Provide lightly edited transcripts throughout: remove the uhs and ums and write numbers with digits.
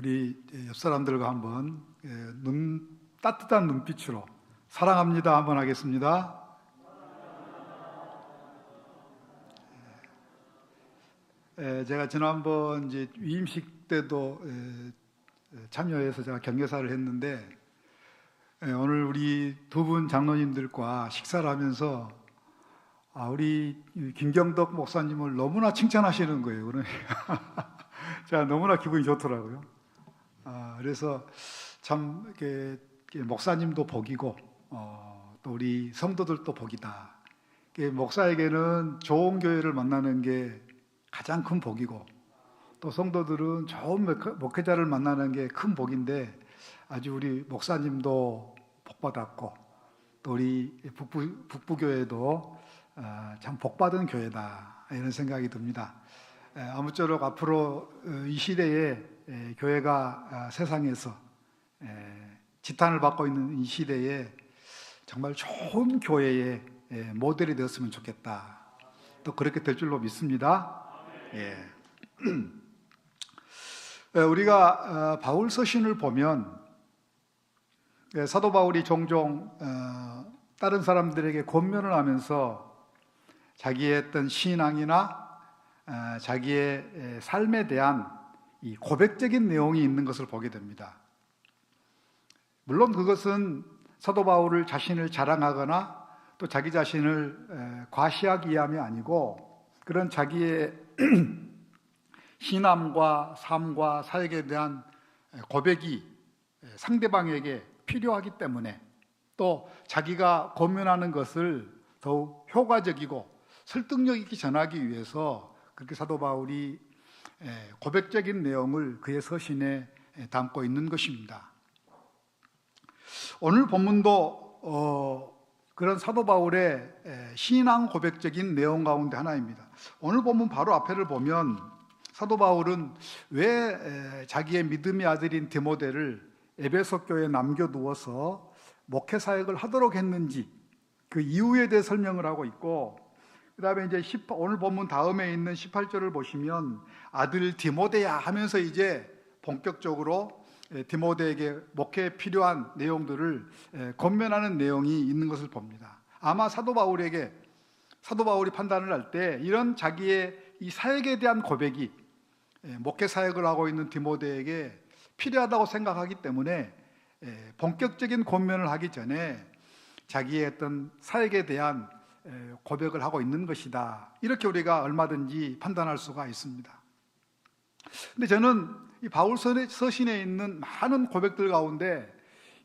우리 옆 사람들과 한번 따뜻한 눈빛으로 사랑합니다 한번 하겠습니다. 제가 지난번 이제 위임식 때도 참여해서 제가 경례사를 했는데, 오늘 우리 두 분 장로님들과 식사를 하면서 우리 김경덕 목사님을 너무나 칭찬하시는 거예요. 그러니까 제가 너무나 기분이 좋더라고요. 그래서 참 이렇게 목사님도 복이고 또 우리 성도들도 복이다. 목사에게는 좋은 교회를 만나는 게 가장 큰 복이고, 또 성도들은 좋은 목회자를 만나는 게 큰 복인데, 아주 우리 목사님도 복받았고 또 우리 북부교회도 참 복받은 교회다, 이런 생각이 듭니다. 아무쪼록 앞으로 이 시대에 교회가 세상에서 지탄을 받고 있는 이 시대에 정말 좋은 교회의 모델이 되었으면 좋겠다, 또 그렇게 될 줄로 믿습니다. 우리가 바울 서신을 보면 사도 바울이 종종 다른 사람들에게 권면을 하면서 자기의 어떤 신앙이나 자기의 삶에 대한 이 고백적인 내용이 있는 것을 보게 됩니다. 물론 그것은 사도 바울을 자신을 자랑하거나 또 자기 자신을 과시하기 위함이 아니고, 그런 자기의 신앙과 삶과 사역에 대한 고백이 상대방에게 필요하기 때문에, 또 자기가 권면하는 것을 더욱 효과적이고 설득력 있게 전하기 위해서 그렇게 사도 바울이 고백적인 내용을 그의 서신에 담고 있는 것입니다. 오늘 본문도 그런 사도 바울의 신앙 고백적인 내용 가운데 하나입니다. 오늘 본문 바로 앞에를 보면 사도 바울은 왜 자기의 믿음의 아들인 디모데를 에베소 교회에 남겨두어서 목회 사역을 하도록 했는지 그 이유에 대해 설명을 하고 있고, 그 다음에 이제 오늘 본문 다음에 있는 18절을 보시면 아들 디모데야 하면서 이제 본격적으로 디모데에게 목회에 필요한 내용들을 권면하는 내용이 있는 것을 봅니다. 아마 사도 바울이 판단을 할 때 이런 자기의 이 사역에 대한 고백이 목회 사역을 하고 있는 디모데에게 필요하다고 생각하기 때문에 본격적인 권면을 하기 전에 자기의 어떤 사역에 대한 고백을 하고 있는 것이다, 이렇게 우리가 얼마든지 판단할 수가 있습니다. 근데 저는 이 바울 서신에 있는 많은 고백들 가운데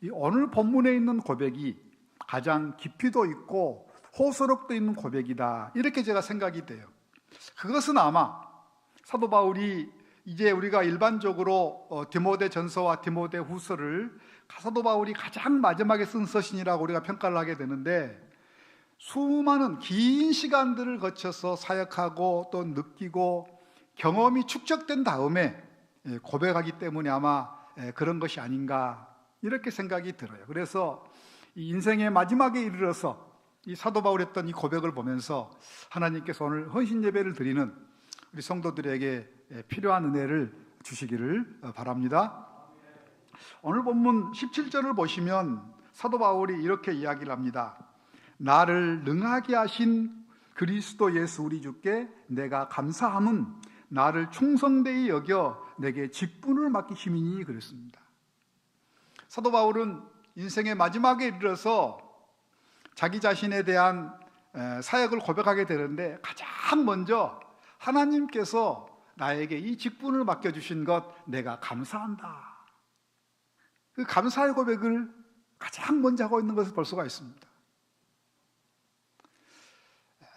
이 오늘 본문에 있는 고백이 가장 깊이도 있고 호소력도 있는 고백이다, 이렇게 제가 생각이 돼요. 그것은 아마 사도 바울이 이제 우리가 일반적으로 디모데 전서와 디모데 후서를 사도 바울이 가장 마지막에 쓴 서신이라고 우리가 평가를 하게 되는데, 수많은 긴 시간들을 거쳐서 사역하고 또 느끼고 경험이 축적된 다음에 고백하기 때문에 아마 그런 것이 아닌가, 이렇게 생각이 들어요. 그래서 이 인생의 마지막에 이르러서 이 사도 바울이 했던 이 고백을 보면서 하나님께서 오늘 헌신 예배를 드리는 우리 성도들에게 필요한 은혜를 주시기를 바랍니다. 오늘 본문 17절을 보시면 사도 바울이 이렇게 이야기를 합니다. 나를 능하게 하신 그리스도 예수 우리 주께 내가 감사함은 나를 충성되이 여겨 내게 직분을 맡기심이니, 그랬습니다. 사도 바울은 인생의 마지막에 이르러서 자기 자신에 대한 사역을 고백하게 되는데, 가장 먼저 하나님께서 나에게 이 직분을 맡겨주신 것 내가 감사한다, 그 감사의 고백을 가장 먼저 하고 있는 것을 볼 수가 있습니다.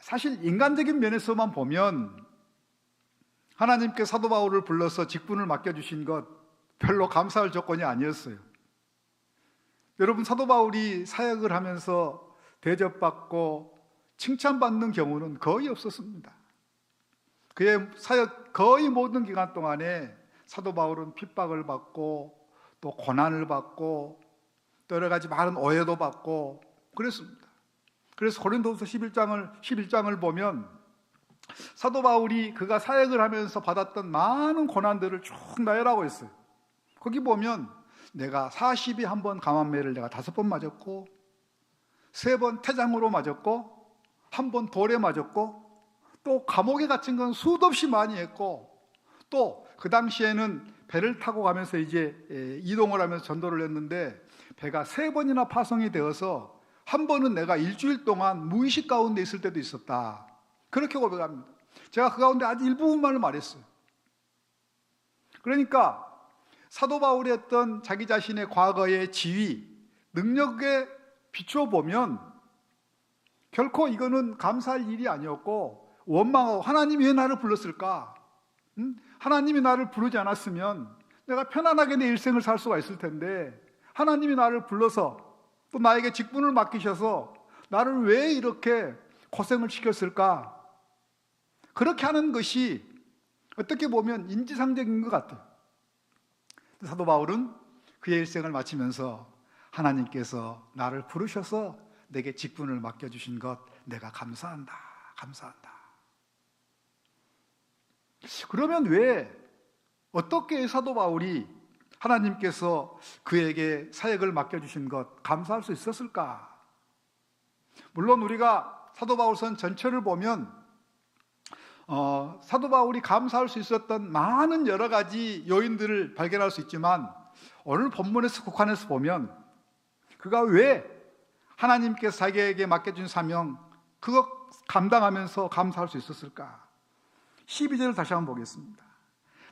사실 인간적인 면에서만 보면 하나님께 사도 바울을 불러서 직분을 맡겨주신 것 별로 감사할 조건이 아니었어요. 여러분, 사도 바울이 사역을 하면서 대접받고 칭찬받는 경우는 거의 없었습니다. 그의 사역 거의 모든 기간 동안에 사도 바울은 핍박을 받고 또 고난을 받고 또 여러 가지 많은 오해도 받고 그랬습니다. 그래서 고린도후서 11장을 보면 사도 바울이 그가 사역을 하면서 받았던 많은 고난들을 쭉 나열하고 있어요. 거기 보면 내가 40이 한 번 감암매를 내가 5번 맞았고 3번 태장으로 맞았고 한 번 돌에 맞았고 또 감옥에 갇힌 건 수도 없이 많이 했고 또 그 당시에는 배를 타고 가면서 이제 이동을 하면서 전도를 했는데 배가 3번이나 파송이 되어서 한 번은 내가 일주일 동안 무의식 가운데 있을 때도 있었다. 그렇게 고백합니다. 제가 그 가운데 아주 일부분만을 말했어요. 그러니까 사도 바울이 했던 자기 자신의 과거의 지위, 능력에 비추어 보면 결코 이거는 감사할 일이 아니었고 원망하고 하나님이 왜 나를 불렀을까? 하나님이 나를 부르지 않았으면 내가 편안하게 내 일생을 살 수가 있을 텐데 하나님이 나를 불러서 또 나에게 직분을 맡기셔서 나를 왜 이렇게 고생을 시켰을까? 그렇게 하는 것이 어떻게 보면 인지상정인 것 같아요. 사도 바울은 그의 일생을 마치면서 하나님께서 나를 부르셔서 내게 직분을 맡겨주신 것 내가 감사한다. 감사한다. 그러면 왜 어떻게 사도 바울이 하나님께서 그에게 사역을 맡겨주신 것 감사할 수 있었을까? 물론 우리가 사도 바울선 전체를 보면 사도 바울이 감사할 수 있었던 많은 여러 가지 요인들을 발견할 수 있지만 오늘 본문에서 국한해서 보면 그가 왜 하나님께서 자기에게 맡겨준 사명 그거 감당하면서 감사할 수 있었을까? 12절을 다시 한번 보겠습니다.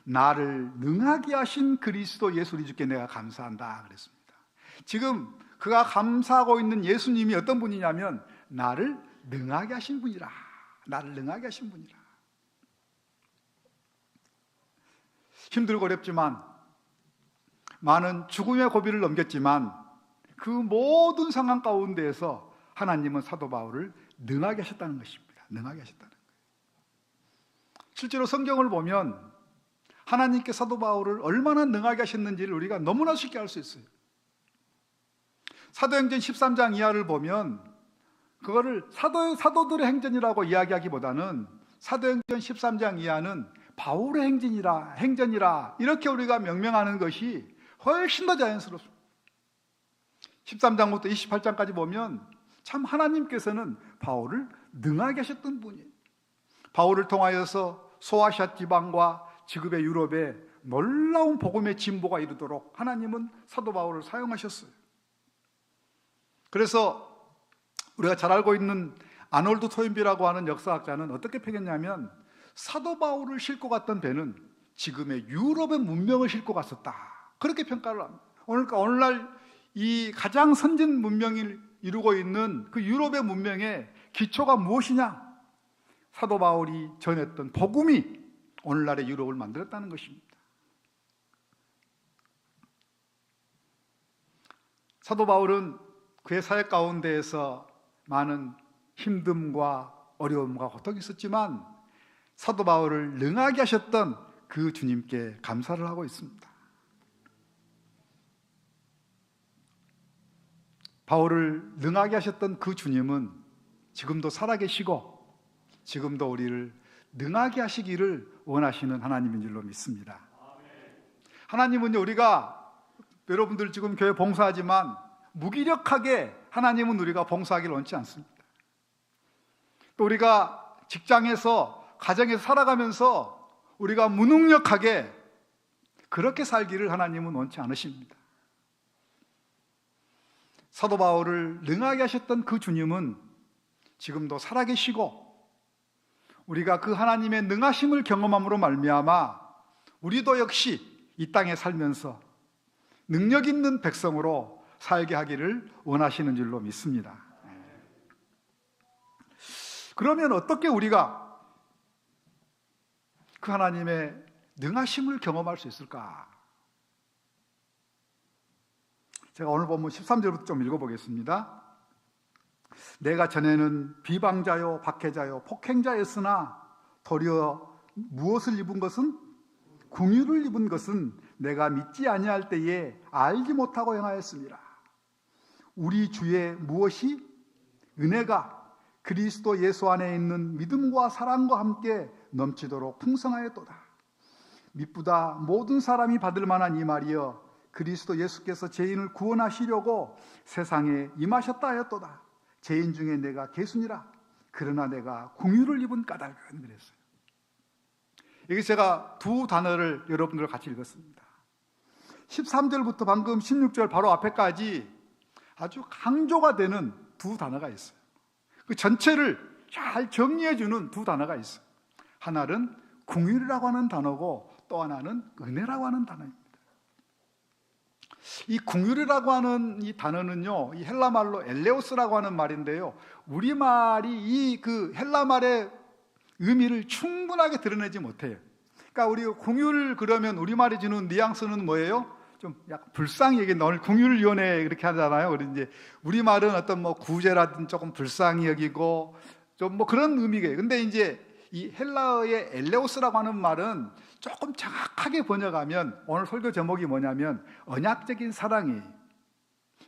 나를 능하게 하신 그리스도 예수 우리 주께 내가 감사한다 그랬습니다. 지금 그가 감사하고 있는 예수님이 어떤 분이냐면 나를 능하게 하신 분이라. 나를 능하게 하신 분이라. 힘들고 어렵지만 많은 죽음의 고비를 넘겼지만 그 모든 상황 가운데에서 하나님은 사도 바울을 능하게 하셨다는 것입니다. 능하게 하셨다는 거예요. 실제로 성경을 보면 하나님께 사도 바울을 얼마나 능하게 하셨는지를 우리가 너무나 쉽게 알 수 있어요. 사도행전 13장 이하를 보면 그거를 사도들의 행전이라고 이야기하기보다는 사도행전 13장 이하는 바울의 행전이라 이렇게 우리가 명명하는 것이 훨씬 더 자연스럽습니다. 13장부터 28장까지 보면 참 하나님께서는 바울을 능하게 하셨던 분이에요. 바울을 통하여서 소아시아 지방과 지금의 유럽에 놀라운 복음의 진보가 이루도록 하나님은 사도 바울을 사용하셨어요. 그래서 우리가 잘 알고 있는 아놀드 토인비라고 하는 역사학자는 어떻게 표현했냐면 사도 바울을 싣고 갔던 배는 지금의 유럽의 문명을 싣고 갔었다. 그렇게 평가를 합니다. 그러니까 오늘날 이 가장 선진 문명을 이루고 있는 그 유럽의 문명의 기초가 무엇이냐? 사도 바울이 전했던 복음이 오늘날의 유럽을 만들었다는 것입니다. 사도 바울은 그의 사역 가운데에서 많은 힘듦과 어려움과 고통이 있었지만 사도 바울을 능하게 하셨던 그 주님께 감사를 하고 있습니다. 바울을 능하게 하셨던 그 주님은 지금도 살아계시고 지금도 우리를 능하게 하시기를 원하시는 하나님인 줄로 믿습니다. 하나님은요, 우리가 여러분들 지금 교회 봉사하지만 무기력하게 하나님은 우리가 봉사하기를 원치 않습니다. 또 우리가 직장에서 가정에서 살아가면서 우리가 무능력하게 그렇게 살기를 하나님은 원치 않으십니다. 사도 바울을 능하게 하셨던 그 주님은 지금도 살아계시고 우리가 그 하나님의 능하심을 경험함으로 말미암아 우리도 역시 이 땅에 살면서 능력 있는 백성으로 살게 하기를 원하시는 줄로 믿습니다. 그러면 어떻게 우리가 그 하나님의 능하심을 경험할 수 있을까? 제가 오늘 본문 13절부터 좀 읽어보겠습니다. 내가 전에는 비방자요 박해자요 폭행자였으나 도리어 무엇을 입은 것은? 궁유를 입은 것은 내가 믿지 아니할 때에 알지 못하고 행하였습니다. 우리 주의 무엇이? 은혜가 그리스도 예수 안에 있는 믿음과 사랑과 함께 넘치도록 풍성하였도다. 미쁘다 모든 사람이 받을 만한 이 말이여 그리스도 예수께서 죄인을 구원하시려고 세상에 임하셨다 하였도다. 죄인 중에 내가 개순이라. 그러나 내가 긍휼을 입은 까닭은 그랬어요. 여기 제가 두 단어를 여러분들과 같이 읽었습니다. 13절부터 방금 16절 바로 앞에까지 아주 강조가 되는 두 단어가 있어요. 그 전체를 잘 정리해주는 두 단어가 있어요. 하나는 긍휼이라고 하는 단어고 또 하나는 은혜라고 하는 단어입니다. 이 긍휼이라고 하는 이 단어는요, 이 헬라 말로 엘레오스라고 하는 말인데요, 우리말이 이 그 헬라 말의 의미를 충분하게 드러내지 못해요. 그러니까 우리 긍휼 그러면 우리말이 주는 뉘앙스는 뭐예요? 좀 약간 불쌍히 여기 오늘 긍휼위원회 이렇게 하잖아요. 우리 이제 우리말은 어떤 뭐 구제라든지 조금 불쌍히 여기고 좀 뭐 그런 의미예요. 근데 이제 이 헬라어의 엘레오스라고 하는 말은 조금 정확하게 번역하면 오늘 설교 제목이 뭐냐면 언약적인 사랑이에요.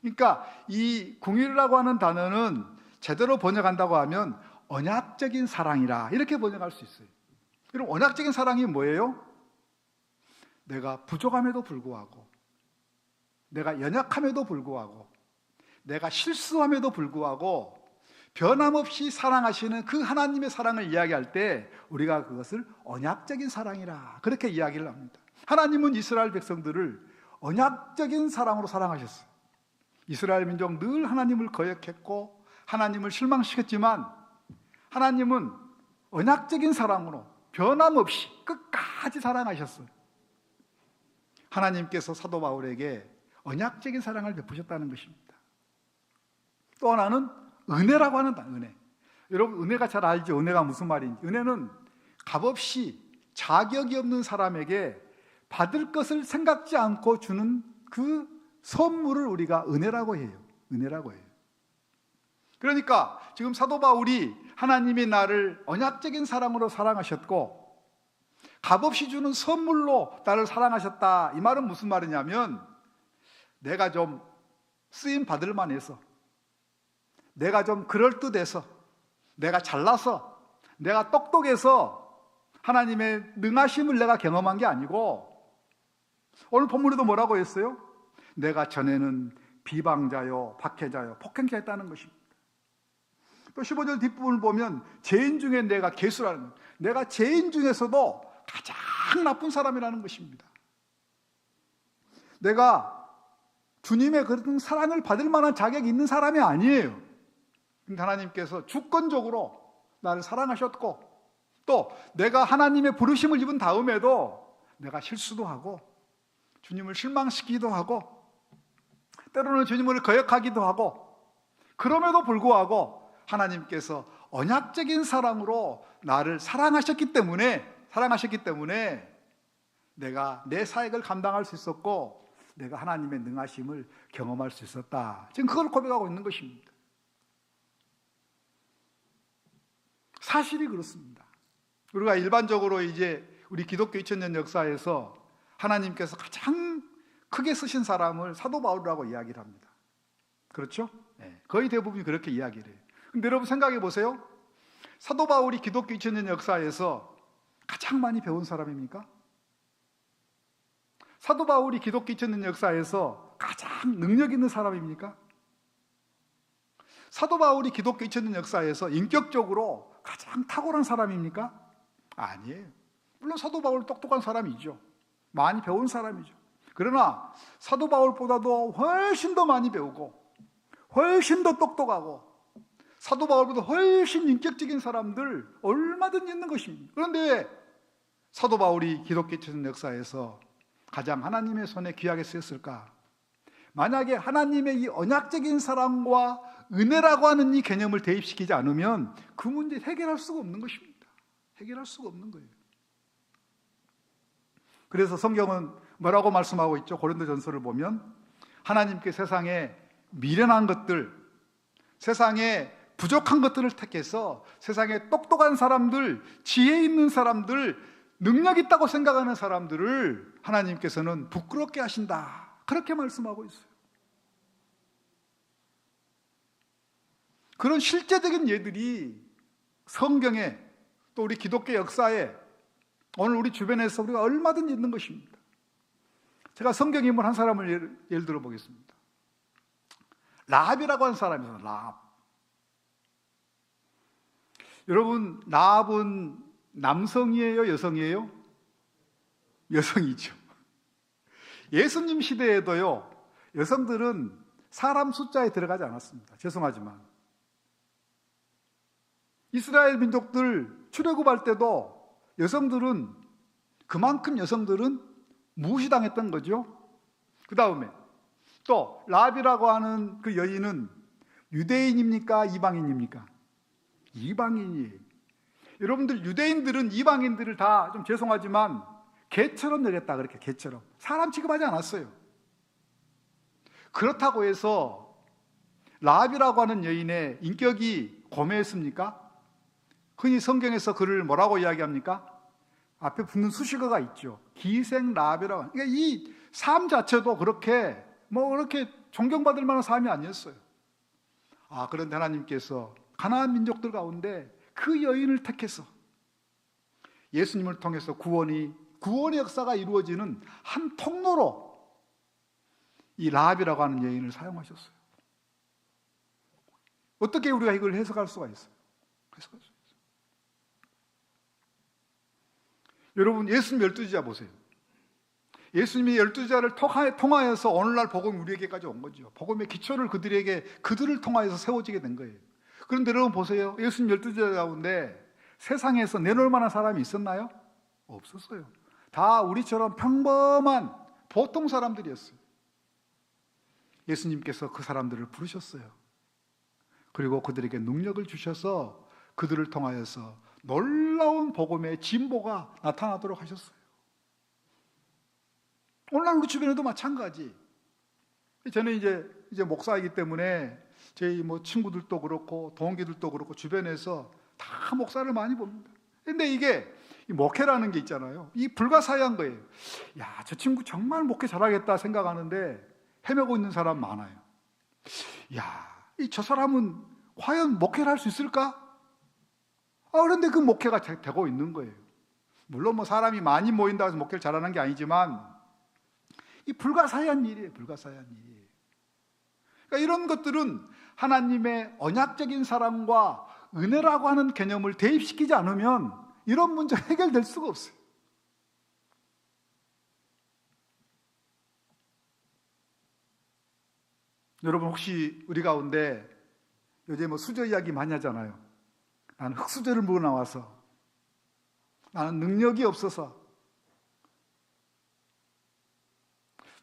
그러니까 이 긍휼이라고 하는 단어는 제대로 번역한다고 하면 언약적인 사랑이라 이렇게 번역할 수 있어요. 그럼 언약적인 사랑이 뭐예요? 내가 부족함에도 불구하고, 내가 연약함에도 불구하고, 내가 실수함에도 불구하고 변함없이 사랑하시는 그 하나님의 사랑을 이야기할 때 우리가 그것을 언약적인 사랑이라 그렇게 이야기를 합니다. 하나님은 이스라엘 백성들을 언약적인 사랑으로 사랑하셨어요. 이스라엘 민족 늘 하나님을 거역했고 하나님을 실망시켰지만 하나님은 언약적인 사랑으로 변함없이 끝까지 사랑하셨어요. 하나님께서 사도 바울에게 언약적인 사랑을 베푸셨다는 것입니다. 또 하나는 은혜라고 하는 단어, 은혜. 여러분 은혜가 잘 알죠? 은혜가 무슨 말인지. 은혜는 값없이 자격이 없는 사람에게 받을 것을 생각지 않고 주는 그 선물을 우리가 은혜라고 해요. 은혜라고 해요. 그러니까 지금 사도 바울이 하나님이 나를 언약적인 사랑으로 사랑하셨고 값없이 주는 선물로 나를 사랑하셨다. 이 말은 무슨 말이냐면 내가 좀 쓰임 받을 만해서, 내가 좀 그럴듯해서, 내가 잘나서, 내가 똑똑해서 하나님의 능하심을 내가 경험한 게 아니고 오늘 본문에도 뭐라고 했어요? 내가 전에는 비방자요, 박해자요, 폭행자였다는 것입니다. 또 15절 뒷부분을 보면 죄인 중에 내가 괴수라는 거예요. 내가 죄인 중에서도 가장 나쁜 사람이라는 것입니다. 내가 주님의 그런 사랑을 받을 만한 자격이 있는 사람이 아니에요. 근데 하나님께서 주권적으로 나를 사랑하셨고 또 내가 하나님의 부르심을 입은 다음에도 내가 실수도 하고 주님을 실망시키기도 하고 때로는 주님을 거역하기도 하고 그럼에도 불구하고 하나님께서 언약적인 사랑으로 나를 사랑하셨기 때문에 내가 내 사역을 감당할 수 있었고 내가 하나님의 능하심을 경험할 수 있었다. 지금 그걸 고백하고 있는 것입니다. 사실이 그렇습니다. 우리가 일반적으로 이제 우리 기독교 2000년 역사에서 하나님께서 가장 크게 쓰신 사람을 사도 바울이라고 이야기를 합니다. 그렇죠? 네, 거의 대부분이 그렇게 이야기를 해요. 근데 여러분 생각해 보세요. 사도 바울이 기독교 2000년 역사에서 가장 많이 배운 사람입니까? 사도 바울이 기독교 2000년 역사에서 가장 능력 있는 사람입니까? 사도 바울이 기독교 2000년 역사에서 인격적으로 가장 탁월한 사람입니까? 아니에요. 물론 사도 바울 똑똑한 사람이죠. 많이 배운 사람이죠. 그러나 사도 바울보다도 훨씬 더 많이 배우고 훨씬 더 똑똑하고 사도 바울보다 훨씬 인격적인 사람들 얼마든지 있는 것입니다. 그런데 왜 사도 바울이 기독교 2000년 역사에서 가장 하나님의 손에 귀하게 쓰였을까? 만약에 하나님의 이 언약적인 사랑과 은혜라고 하는 이 개념을 대입시키지 않으면 그 문제 해결할 수가 없는 것입니다. 해결할 수가 없는 거예요. 그래서 성경은 뭐라고 말씀하고 있죠? 고린도전서를 보면 하나님께 세상에 미련한 것들, 세상에 부족한 것들을 택해서 세상에 똑똑한 사람들, 지혜 있는 사람들, 능력 있다고 생각하는 사람들을 하나님께서는 부끄럽게 하신다. 그렇게 말씀하고 있어요. 그런 실제적인 예들이 성경에 또 우리 기독교 역사에 오늘 우리 주변에서 우리가 얼마든지 있는 것입니다. 제가 성경 인물 한 사람을 예를 들어 보겠습니다. 라합이라고 하는 사람이 있어요. 라합. 여러분, 라합은 남성이에요, 여성이에요? 여성이죠. 예수님 시대에도요, 여성들은 사람 숫자에 들어가지 않았습니다. 죄송하지만. 이스라엘 민족들 출애굽할 때도 여성들은, 그만큼 여성들은 무시당했던 거죠. 그 다음에 또 라합이라고 하는 그 여인은 유대인입니까? 이방인입니까? 이방인이에요. 여러분들, 유대인들은 이방인들을 다 좀 죄송하지만 개처럼 여겼다, 그렇게 개처럼. 사람 취급하지 않았어요. 그렇다고 해서 라합이라고 하는 여인의 인격이 고매했습니까? 흔히 성경에서 그를 뭐라고 이야기합니까? 앞에 붙는 수식어가 있죠. 기생 라합이라고. 그러니까 이 삶 자체도 그렇게 그렇게 존경받을 만한 삶이 아니었어요. 그런데 하나님께서 가나안 민족들 가운데 그 여인을 택해서 예수님을 통해서 구원의 역사가 이루어지는 한 통로로 이 라합이라고 하는 여인을 사용하셨어요. 어떻게 우리가 이걸 해석할 수가 있어요? 여러분, 예수님 12제자 보세요. 예수님이 12제자를 통하여서 오늘날 복음이 우리에게까지 온 거죠. 복음의 기초를 그들을 통하여서 세워지게 된 거예요. 그런데 여러분 보세요. 예수님 12제자 가운데 세상에서 내놓을 만한 사람이 있었나요? 없었어요. 다 우리처럼 평범한 보통 사람들이었어요. 예수님께서 그 사람들을 부르셨어요. 그리고 그들에게 능력을 주셔서 그들을 통하여서 놀라운 복음의 진보가 나타나도록 하셨어요. 오늘날 우리 주변에도 마찬가지. 저는 이제 목사이기 때문에 저희 친구들도 그렇고 동기들도 그렇고 주변에서 다 목사를 많이 봅니다. 근데 이게 목회라는 게 있잖아요. 이 불가사의한 거예요. 야, 저 친구 정말 목회 잘하겠다 생각하는데 헤매고 있는 사람 많아요. 야, 저 사람은 과연 목회를 할 수 있을까? 그런데 그 목회가 되고 있는 거예요. 물론 사람이 많이 모인다고 해서 목회를 잘하는 게 아니지만 이 불가사의한 일이에요. 불가사의한 일이에요. 그러니까 이런 것들은 하나님의 언약적인 사랑과 은혜라고 하는 개념을 대입시키지 않으면 이런 문제 해결될 수가 없어요. 여러분, 혹시 우리 가운데 요즘 수저 이야기 많이 하잖아요. 나는 흙수저를 물고 나와서, 나는 능력이 없어서,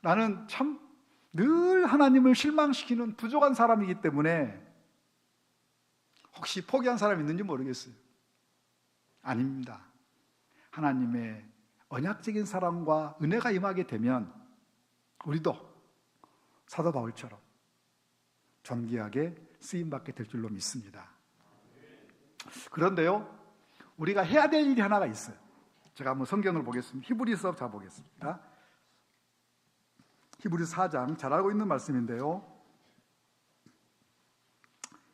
나는 참 늘 하나님을 실망시키는 부족한 사람이기 때문에 혹시 포기한 사람이 있는지 모르겠어요. 아닙니다. 하나님의 언약적인 사랑과 은혜가 임하게 되면 우리도 사도 바울처럼 존귀하게 쓰임받게 될 줄로 믿습니다. 그런데요, 우리가 해야 될 일이 하나가 있어요. 제가 한번 성경을 보겠습니다. 히브리서 보겠습니다. 히브리서 4장, 잘 알고 있는 말씀인데요.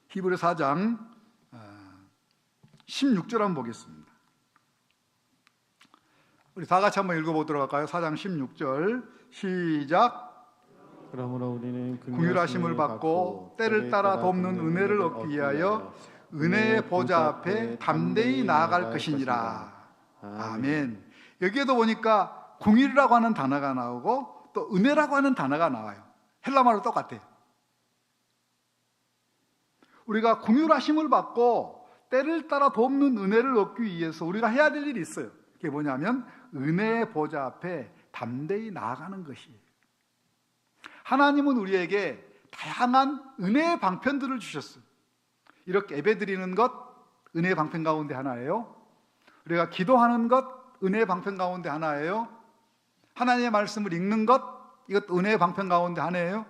히브리서 4장 16절 한번 보겠습니다. 우리 다 같이 한번 읽어보도록 할까요? 4장 16절 시작. 그러므로 우리는 긍휼하심을 받고 때를 따라 돕는 은혜를 얻기 위하여 은혜의 보좌 앞에 담대히 나아갈 것이니라. 아멘. 여기에도 보니까 긍휼이라고 하는 단어가 나오고 또 은혜라고 하는 단어가 나와요. 헬라말로 똑같아요. 우리가 긍휼하심을 받고 때를 따라 돕는 은혜를 얻기 위해서 우리가 해야 될 일이 있어요. 그게 뭐냐면 은혜의 보좌 앞에 담대히 나아가는 것이에요. 하나님은 우리에게 다양한 은혜의 방편들을 주셨어요. 이렇게 예배드리는 것, 은혜의 방편 가운데 하나예요. 우리가 기도하는 것, 은혜의 방편 가운데 하나예요. 하나님의 말씀을 읽는 것, 이것도 은혜의 방편 가운데 하나예요.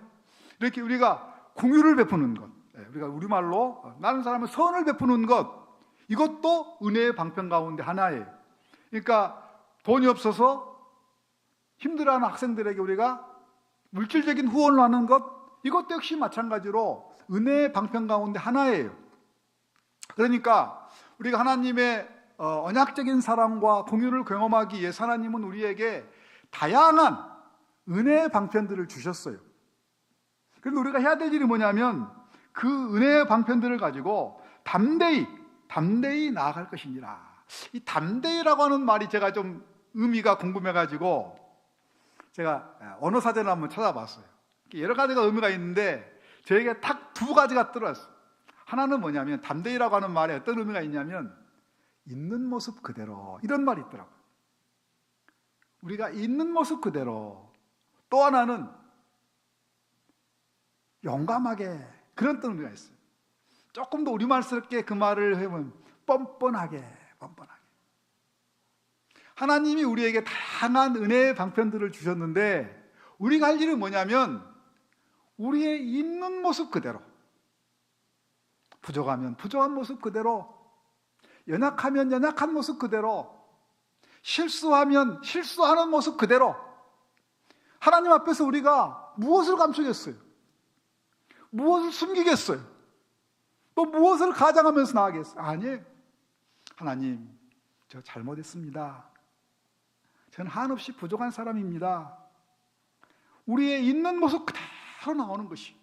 이렇게 우리가 긍휼을 베푸는 것, 우리가 우리말로 다른 사람의 선을 베푸는 것, 이것도 은혜의 방편 가운데 하나예요. 그러니까 돈이 없어서 힘들어하는 학생들에게 우리가 물질적인 후원을 하는 것, 이것도 역시 마찬가지로 은혜의 방편 가운데 하나예요. 그러니까 우리가 하나님의 언약적인 사랑과 긍휼을 경험하기 위해서 하나님은 우리에게 다양한 은혜의 방편들을 주셨어요. 그런데 우리가 해야 될 일이 뭐냐면 그 은혜의 방편들을 가지고 담대히 나아갈 것이니라. 이 담대히라고 하는 말이 제가 좀 의미가 궁금해가지고 제가 언어 사전을 한번 찾아봤어요. 여러 가지가 의미가 있는데 저에게 딱 두 가지가 들어왔어요. 하나는 뭐냐면 담대히라고 하는 말에 어떤 의미가 있냐면 있는 모습 그대로, 이런 말이 있더라고요. 우리가 있는 모습 그대로. 또 하나는 용감하게, 그런 뜻 의미가 있어요. 조금 더 우리말스럽게 그 말을 해보면 뻔뻔하게. 하나님이 우리에게 다양한 은혜의 방편들을 주셨는데 우리가 할 일은 뭐냐면 우리의 있는 모습 그대로, 부족하면 부족한 모습 그대로, 연약하면 연약한 모습 그대로, 실수하면 실수하는 모습 그대로. 하나님 앞에서 우리가 무엇을 감추겠어요? 무엇을 숨기겠어요? 또 무엇을 가장하면서 나아가겠어요? 아니에요. 하나님, 저 잘못했습니다. 저는 한없이 부족한 사람입니다. 우리의 있는 모습 그대로 나오는 것이.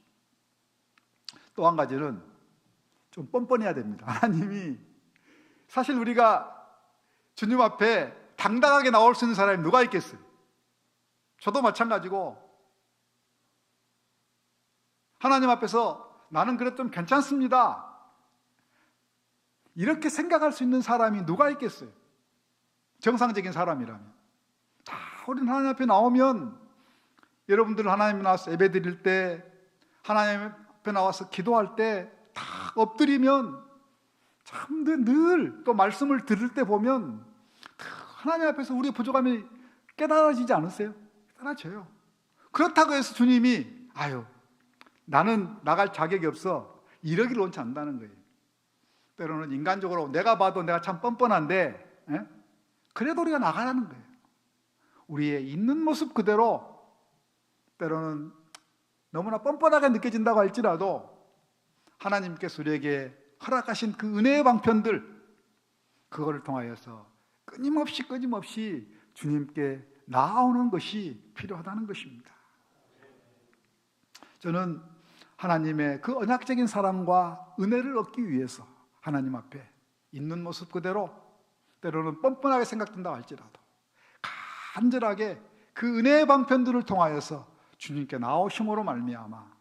또 한 가지는 좀 뻔뻔해야 됩니다. 하나님이, 사실 우리가 주님 앞에 당당하게 나올 수 있는 사람이 누가 있겠어요? 저도 마찬가지고 하나님 앞에서 나는 그래도 좀 괜찮습니다, 이렇게 생각할 수 있는 사람이 누가 있겠어요? 정상적인 사람이라면. 다 우리는 하나님 앞에 나오면, 여러분들 하나님 나와서 예배 드릴 때, 하나님 앞에 나와서 기도할 때 다 엎드리면 참 늘 또 말씀을 들을 때 보면 하나님 앞에서 우리의 부족함이 깨달아지지 않으세요? 깨달아져요. 그렇다고 해서 주님이 나는 나갈 자격이 없어, 이러기를 원치 않는다는 거예요. 때로는 인간적으로 내가 봐도 내가 참 뻔뻔한데 그래도 우리가 나가라는 거예요. 우리의 있는 모습 그대로, 때로는 너무나 뻔뻔하게 느껴진다고 할지라도 하나님께서 우리에게 허락하신 그 은혜의 방편들, 그거를 통하여서 끊임없이 주님께 나아오는 것이 필요하다는 것입니다. 저는 하나님의 그 언약적인 사랑과 은혜를 얻기 위해서 하나님 앞에 있는 모습 그대로, 때로는 뻔뻔하게 생각된다고 할지라도 간절하게 그 은혜의 방편들을 통하여서 주님께 나오심으로 말미암아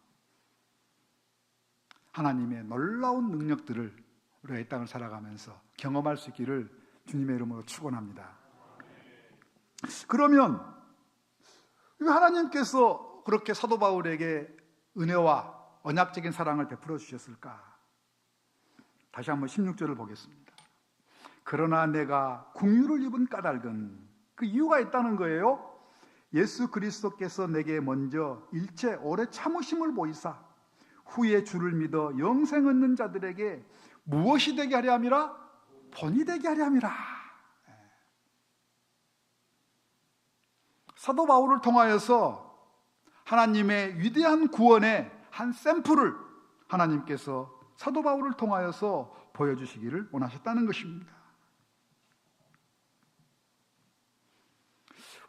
하나님의 놀라운 능력들을 우리가 이 땅을 살아가면서 경험할 수 있기를 주님의 이름으로 축원합니다. 그러면 왜 하나님께서 그렇게 사도 바울에게 은혜와 언약적인 사랑을 베풀어 주셨을까? 다시 한번 16절을 보겠습니다. 그러나 내가 긍휼을 입은 까닭은, 그 이유가 있다는 거예요. 예수 그리스도께서 내게 먼저 일체 오래 참으심을 보이사 후에 주를 믿어 영생 얻는 자들에게 무엇이 되게 하려 함이라? 본이 되게 하려 함이라. 사도 바울을 통하여서 하나님의 위대한 구원의 한 샘플을 하나님께서 사도 바울을 통하여서 보여주시기를 원하셨다는 것입니다.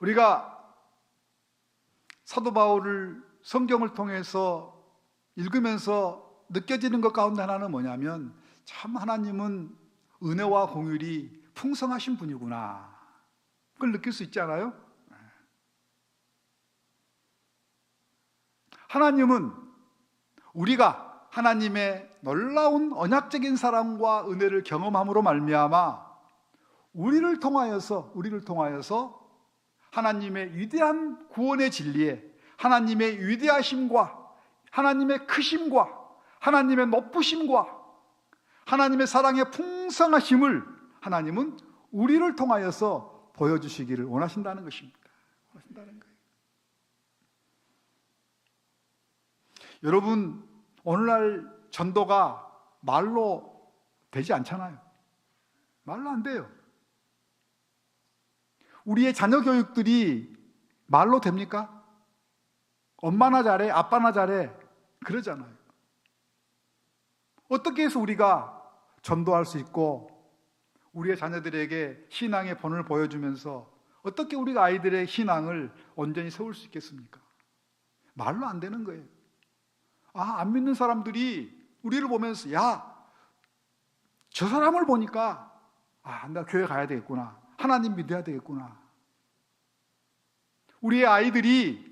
우리가 사도 바울을 성경을 통해서 읽으면서 느껴지는 것 가운데 하나는 뭐냐면, 참 하나님은 은혜와 공율이 풍성하신 분이구나, 그걸 느낄 수 있지 않아요? 하나님은 우리가 하나님의 놀라운 언약적인 사랑과 은혜를 경험함으로 말미암아 우리를 통하여서 하나님의 위대한 구원의 진리에, 하나님의 위대하심과 하나님의 크심과 하나님의 높으심과 하나님의 사랑의 풍성하심을 하나님은 우리를 통하여서 보여주시기를 원하신다는 것입니다. 원하신다는 거예요. 여러분, 오늘날 전도가 말로 되지 않잖아요. 말로 안 돼요. 우리의 자녀 교육들이 말로 됩니까? 엄마나 잘해, 아빠나 잘해, 그러잖아요. 어떻게 해서 우리가 전도할 수 있고 우리의 자녀들에게 신앙의 본을 보여주면서 어떻게 우리가 아이들의 신앙을 온전히 세울 수 있겠습니까? 말로 안 되는 거예요. 안 믿는 사람들이 우리를 보면서 저 사람을 보니까 나 교회 가야 되겠구나. 하나님 믿어야 되겠구나. 우리의 아이들이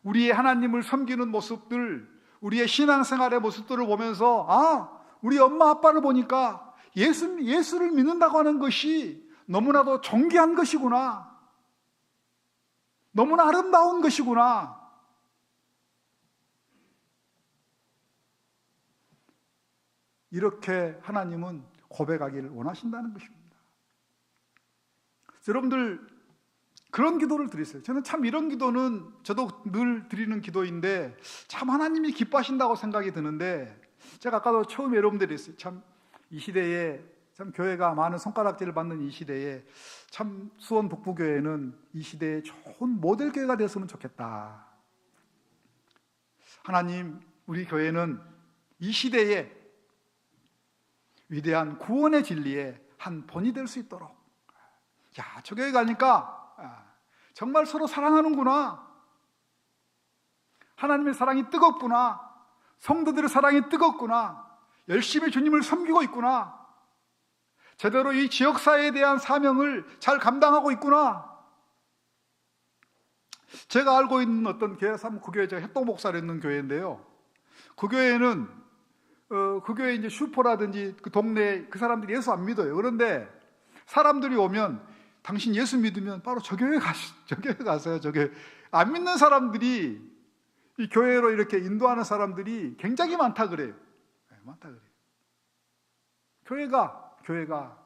우리의 하나님을 섬기는 모습들, 우리의 신앙생활의 모습들을 보면서 우리 엄마 아빠를 보니까 예수를 믿는다고 하는 것이 너무나도 존귀한 것이구나. 너무나 아름다운 것이구나. 이렇게 하나님은 고백하기를 원하신다는 것입니다. 여러분들 그런 기도를 드리세요. 저는 참 이런 기도는 저도 늘 드리는 기도인데 참 하나님이 기뻐하신다고 생각이 드는데, 제가 아까도 처음에 여러분들이 했어요. 참 이 시대에 참 교회가 많은 손가락질을 받는 이 시대에 참 수원 북부교회는 이 시대에 좋은 모델 교회가 되었으면 좋겠다. 하나님, 우리 교회는 이 시대에 위대한 구원의 진리의 한 본이 될 수 있도록, 저 교회 가니까 정말 서로 사랑하는구나, 하나님의 사랑이 뜨겁구나, 성도들의 사랑이 뜨겁구나, 열심히 주님을 섬기고 있구나, 제대로 이 지역사회에 대한 사명을 잘 감당하고 있구나. 제가 알고 있는 어떤 교회, 그 교회 제가 협동 목사를 했는 교회인데요, 그 교회는 그 교회 이제 슈퍼라든지 그 동네 그 사람들이 예수 안 믿어요. 그런데 사람들이 오면 당신 예수 믿으면 바로 저 교회 가세요. 저 교회. 안 믿는 사람들이 이 교회로 이렇게 인도하는 사람들이 굉장히 많다 그래요. 많다 그래요. 교회가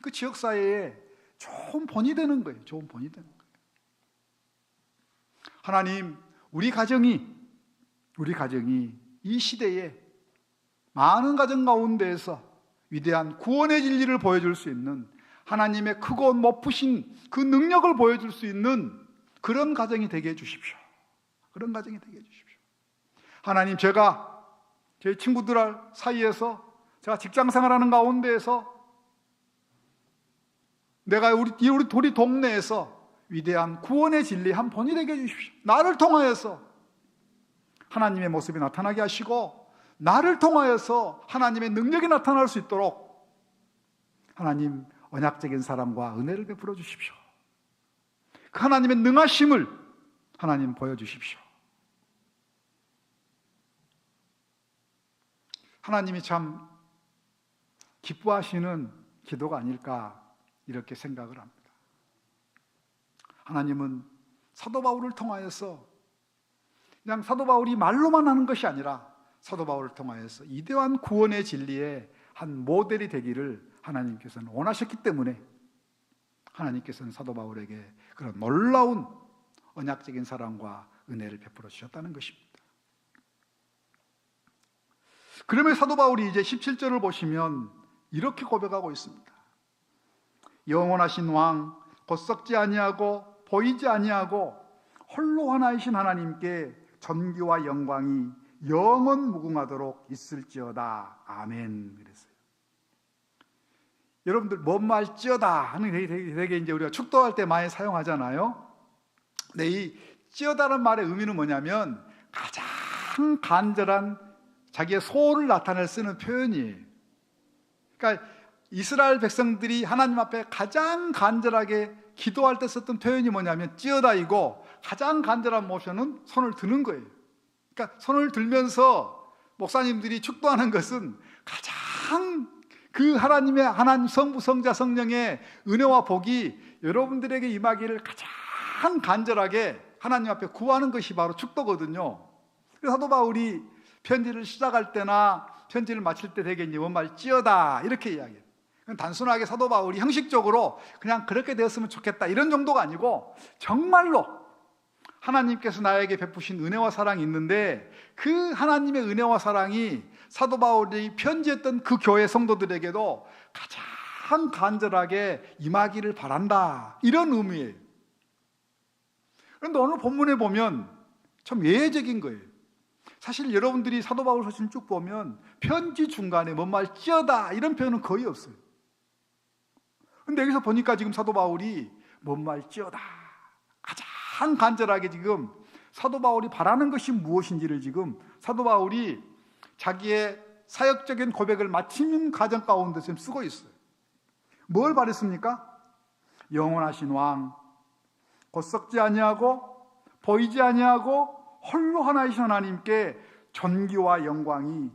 그 지역 사회에 좋은 본이 되는 거예요. 좋은 본이 되는 거예요. 하나님, 우리 가정이 이 시대에 많은 가정 가운데에서 위대한 구원의 진리를 보여줄 수 있는, 하나님의 크고 높으신 그 능력을 보여줄 수 있는 그런 가정이 되게 해주십시오. 그런 가정이 되게 해주십시오. 하나님, 제가 제 친구들 사이에서, 제가 직장 생활하는 가운데에서, 내가 우리 동네에서 위대한 구원의 진리 한 본이 되게 해주십시오. 나를 통하여서 하나님의 모습이 나타나게 하시고, 나를 통하여서 하나님의 능력이 나타날 수 있도록 하나님 언약적인 사랑과 은혜를 베풀어 주십시오. 그 하나님의 능하심을 하나님 보여주십시오. 하나님이 참 기뻐하시는 기도가 아닐까 이렇게 생각을 합니다. 하나님은 사도 바울을 통하여서 그냥 사도 바울이 말로만 하는 것이 아니라 사도 바울을 통하여서 이대한 구원의 진리의 한 모델이 되기를 하나님께서는 원하셨기 때문에 하나님께서는 사도 바울에게 그런 놀라운 언약적인 사랑과 은혜를 베풀어 주셨다는 것입니다. 그러면 사도 바울이 이제 17절을 보시면 이렇게 고백하고 있습니다. 영원하신 왕, 곧 썩지 아니하고 보이지 아니하고 홀로 하나이신 하나님께 전기와 영광이 영원 무궁하도록 있을지어다. 아멘. 그랬어요. 여러분들 뭔 말지어다 하는 게 되게 이제 우리가 축도할 때 많이 사용하잖아요. 근데 이 찌어다는 말의 의미는 뭐냐면 가장 간절한 자기의 소원을 나타낼 쓰는 표현이에요. 그러니까 이스라엘 백성들이 하나님 앞에 가장 간절하게 기도할 때 썼던 표현이 뭐냐면 찌어다이고, 가장 간절한 모션은 손을 드는 거예요. 그러니까 손을 들면서 목사님들이 축도하는 것은 가장 그 하나님 성부, 성자, 성령의 은혜와 복이 여러분들에게 임하기를 가장 간절하게 하나님 앞에 구하는 것이 바로 축도거든요. 그래서 사도 바울이 편지를 시작할 때나 편지를 마칠 때 되게 원말 찌어다 이렇게 이야기해요. 단순하게 사도 바울이 형식적으로 그냥 그렇게 되었으면 좋겠다 이런 정도가 아니고, 정말로 하나님께서 나에게 베푸신 은혜와 사랑이 있는데 그 하나님의 은혜와 사랑이 사도 바울이 편지했던 그 교회 성도들에게도 가장 간절하게 임하기를 바란다, 이런 의미예요. 그런데 오늘 본문에 보면 참 예외적인 거예요. 사실 여러분들이 사도 바울 서신 쭉 보면 편지 중간에 뭔 말 찌어다 이런 표현은 거의 없어요. 그런데 여기서 보니까 지금 사도 바울이 못말지어다. 가장 간절하게 지금 사도 바울이 바라는 것이 무엇인지를 지금 사도 바울이 자기의 사역적인 고백을 마치는 과정 가운데 지금 쓰고 있어요. 뭘 바랬습니까? 영원하신 왕, 곧 썩지 아니하고 보이지 아니하고 홀로 하나이신 하나님께 존귀와 영광이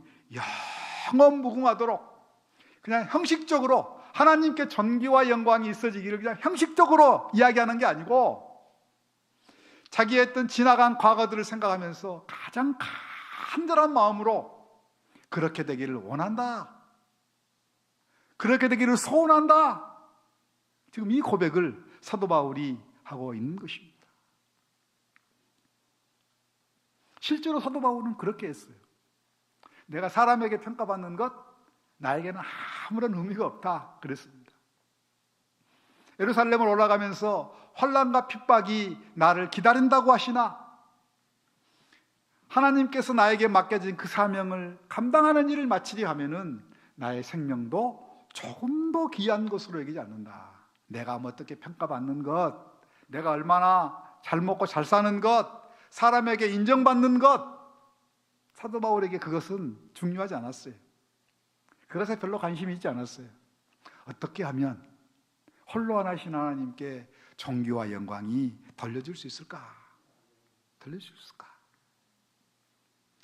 영원 무궁하도록, 그냥 형식적으로 하나님께 존귀와 영광이 있어지기를 그냥 형식적으로 이야기하는 게 아니고 자기의 어떤 지나간 과거들을 생각하면서 가장 간절한 마음으로 그렇게 되기를 원한다, 그렇게 되기를 소원한다. 지금 이 고백을 사도 바울이 하고 있는 것입니다. 실제로 사도 바울은 그렇게 했어요. 내가 사람에게 평가받는 것 나에게는 아무런 의미가 없다 그랬습니다. 예루살렘을 올라가면서 환난과 핍박이 나를 기다린다고 하시나 하나님께서 나에게 맡겨진 그 사명을 감당하는 일을 마치려 하면은 나의 생명도 조금 더 귀한 것으로 여기지 않는다. 내가 뭐 어떻게 평가받는 것, 내가 얼마나 잘 먹고 잘 사는 것, 사람에게 인정받는 것, 사도 바울에게 그것은 중요하지 않았어요. 그것에 별로 관심이 있지 않았어요. 어떻게 하면 홀로 하나신 하나님께 존귀와 영광이 돌려줄 수 있을까? 돌려줄 수 있을까?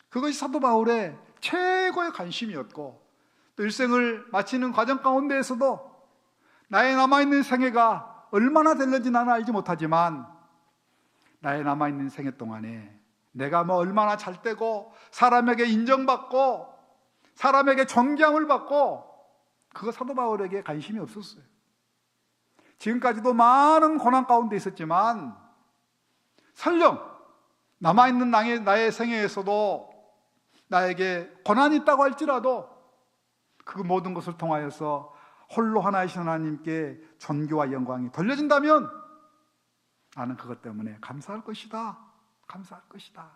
그것이 사도 바울의 최고의 관심이었고, 또 일생을 마치는 과정 가운데에서도 나의 남아있는 생애가 얼마나 될는지 나는 알지 못하지만 나의 남아있는 생애 동안에 내가 뭐 얼마나 잘되고 사람에게 인정받고 사람에게 존경을 받고, 그거 사도 바울에게 관심이 없었어요. 지금까지도 많은 고난 가운데 있었지만 설령 남아있는 나의 생애에서도 나에게 고난이 있다고 할지라도 그 모든 것을 통하여서 홀로 하나이신 하나님께 존귀와 영광이 돌려진다면 나는 그것 때문에 감사할 것이다. 감사할 것이다.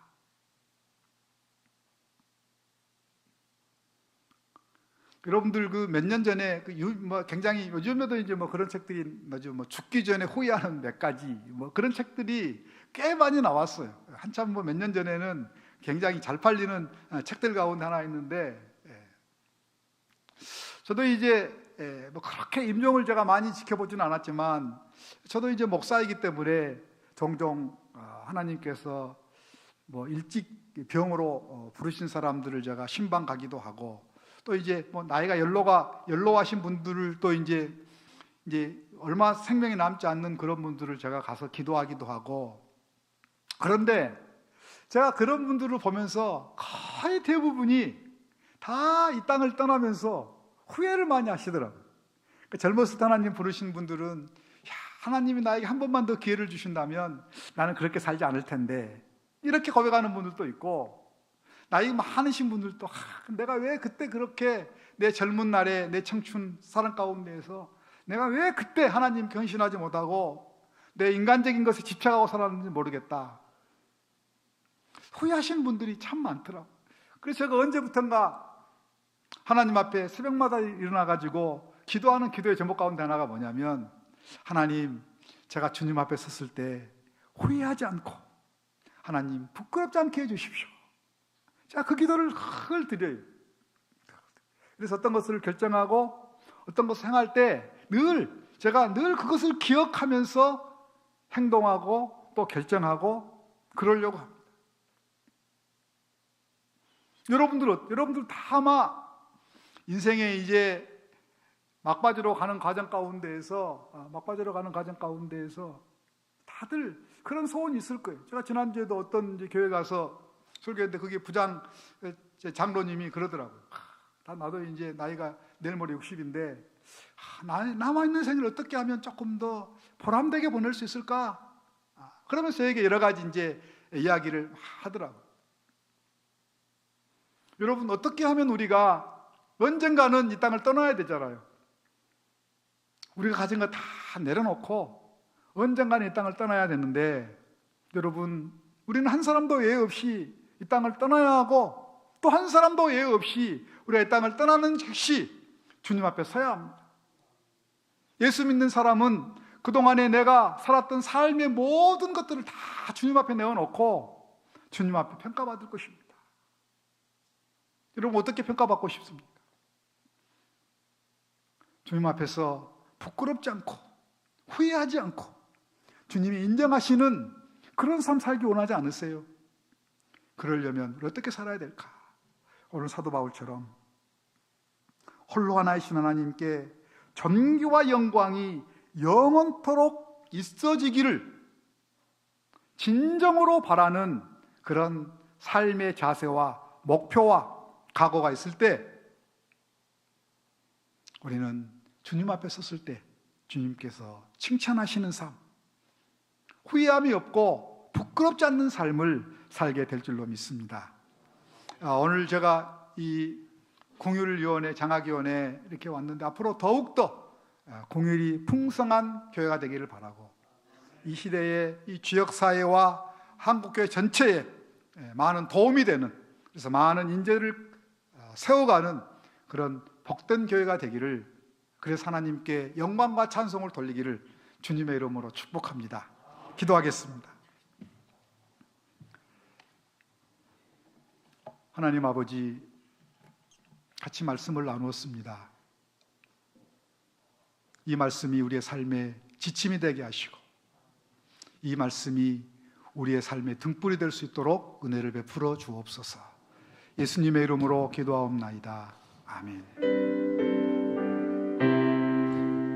여러분들 그 몇 년 전에 굉장히 요즘에도 이제 뭐 그런 책들이 뭐 죽기 전에 후회하는 몇 가지 뭐 그런 책들이 꽤 많이 나왔어요. 한참 뭐 몇 년 전에는 굉장히 잘 팔리는 책들 가운데 하나 있는데, 저도 이제 뭐 그렇게 임종을 제가 많이 지켜보지는 않았지만 저도 이제 목사이기 때문에 종종 하나님께서 뭐 일찍 병으로 부르신 사람들을 제가 신방 가기도 하고, 또 이제 뭐 나이가 연로하신 분들을 또 이제 얼마 생명이 남지 않는 그런 분들을 제가 가서 기도하기도 하고, 그런데 제가 그런 분들을 보면서 거의 대부분이 다 이 땅을 떠나면서 후회를 많이 하시더라고요. 젊었을 때 하나님 부르신 분들은 하나님이 나에게 한 번만 더 기회를 주신다면 나는 그렇게 살지 않을 텐데, 이렇게 고백하는 분들도 있고, 나이 많으신 분들도 내가 왜 그때 그렇게 내 젊은 날에 내 청춘 사랑 가운데에서 내가 왜 그때 하나님 견신하지 못하고 내 인간적인 것에 집착하고 살았는지 모르겠다, 후회하시는 분들이 참 많더라고요. 그래서 제가 언제부턴가 하나님 앞에 새벽마다 일어나가지고 기도하는 기도의 제목 가운데 하나가 뭐냐면, 하나님, 제가 주님 앞에 섰을 때 후회하지 않고 하나님 부끄럽지 않게 해주십시오. 제가 그 기도를 늘 드려요. 그래서 어떤 것을 결정하고 어떤 것을 행할 때 제가 늘 그것을 기억하면서 행동하고 또 결정하고 그러려고 합니다. 여러분들 다 아마 인생에 이제 막바지로 가는 과정 가운데에서 다들 그런 소원이 있을 거예요. 제가 지난주에도 어떤 교회 가서 설교했는데 거기 부장 장로님이 그러더라고요. 나도 이제 나이가 내일 모레 60인데 남아있는 생을 어떻게 하면 조금 더 보람되게 보낼 수 있을까? 그러면서 저에게 여러 가지 이제 이야기를 하더라고요. 여러분, 어떻게 하면 우리가 언젠가는 이 땅을 떠나야 되잖아요. 우리가 가진 거 다 내려놓고 언젠가는 이 땅을 떠나야 되는데, 여러분, 우리는 한 사람도 예외 없이 이 땅을 떠나야 하고, 또 한 사람도 예외 없이 우리가 이 땅을 떠나는 즉시 주님 앞에 서야 합니다. 예수 믿는 사람은 그동안에 내가 살았던 삶의 모든 것들을 다 주님 앞에 내어놓고 주님 앞에 평가받을 것입니다. 여러분, 어떻게 평가받고 싶습니까? 주님 앞에서 부끄럽지 않고 후회하지 않고 주님이 인정하시는 그런 삶 살기 원하지 않으세요? 그러려면 우리 어떻게 살아야 될까? 오늘 사도 바울처럼 홀로 하나이신 하나님께 존귀와 영광이 영원토록 있어지기를 진정으로 바라는 그런 삶의 자세와 목표와 각오가 있을 때 우리는 주님 앞에 섰을 때 주님께서 칭찬하시는 삶, 후회함이 없고 부끄럽지 않는 삶을 살게 될 줄로 믿습니다. 오늘 제가 이 공휴일위원회, 장학위원회 이렇게 왔는데 앞으로 더욱더 공휴일이 풍성한 교회가 되기를 바라고 이 시대의 이 지역사회와 한국교회 전체에 많은 도움이 되는, 그래서 많은 인재를 세워가는 그런 복된 교회가 되기를, 그래서 하나님께 영광과 찬송을 돌리기를 주님의 이름으로 축복합니다. 기도하겠습니다. 하나님 아버지, 같이 말씀을 나누었습니다. 이 말씀이 우리의 삶에 지침이 되게 하시고 이 말씀이 우리의 삶의 등불이 될 수 있도록 은혜를 베풀어 주옵소서. 예수님의 이름으로 기도하옵나이다. 아멘.